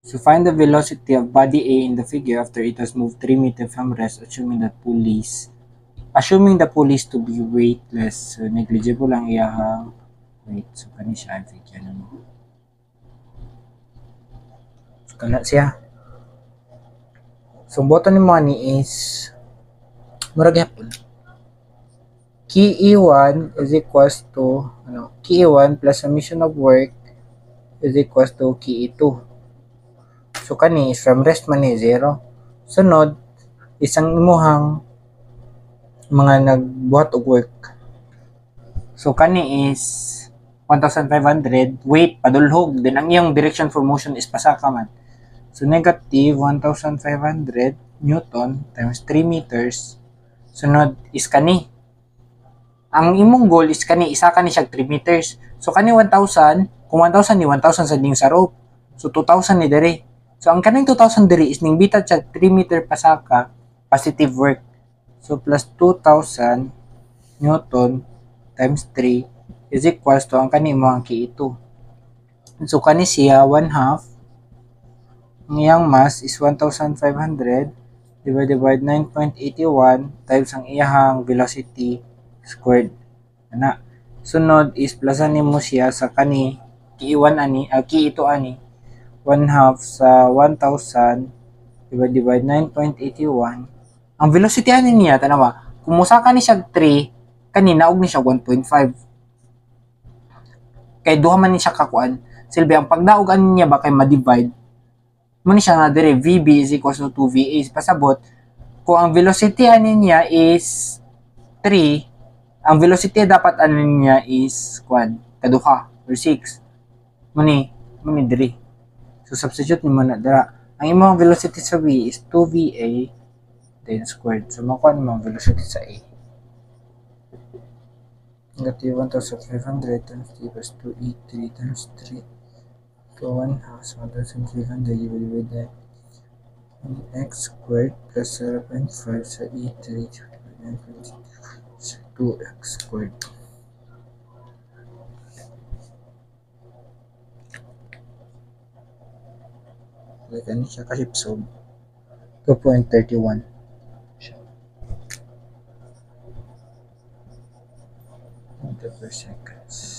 So find the velocity of body A in the figure after it has moved 3 meters from rest, assuming the pulleys to be weightless. So negligible ang iyahang weight. So kani siya ang figure na mo. So kana siya. So button ni money is murag yapon. Key E1 is equals to key E1 plus summation of work is equals to key E2. So kani is from rest man ni 0. Sunod isang imuhang mga nagbuhat og work. So kani is 1,500 weight padulhog, then ang iyang direction for motion is pasaka man. So negative 1,500 Newton times 3 meters. Sunod is kani. Ang imong goal is kani isa kani siya 3 meters. So kani 1,000, kung 1,000 ni 1,000 sa ding sa rope. So 2,000 ni diri. So ang kaning 2,000 diri is ning bitad siya 3 meter pasaka positive work. So plus 2,000 Newton times 3 is equals to ang kani mo ang key2. So kani siya 1/2. Ang iyang mass is 1,500 divided by 9.81 times ang iyahang velocity squared. Ana. Sunod is plusan nimo siya sa kani key1 ani, key2 ani 1/2 sa 1,000 divided by 9.81. Ang velocity ani niya tanawa, kung musaka ni siya 3, kanina og ni siya 1.5. Kay duha man ni siya kakuan. Silbi ang pagdaog ani niya ba kay ma-divide mo ni siya nga dire VB is equals to 2VA. Pasabot kung ang velocity ani niya is 3, ang velocity dapat ano niya is kaduha or 6. Muni diri. So substitute nimo na dira. Ang imong velocity sa V is 2VA then squared. So makuha nimo ang velocity sa A. Negative 1,500 times 3 plus 2E3 times 3. So 1/2 1,300 divided by x squared plus 0.5 sa E3 sa 2x squared. Like ano siya kahipsob 2.31 meter per seconds.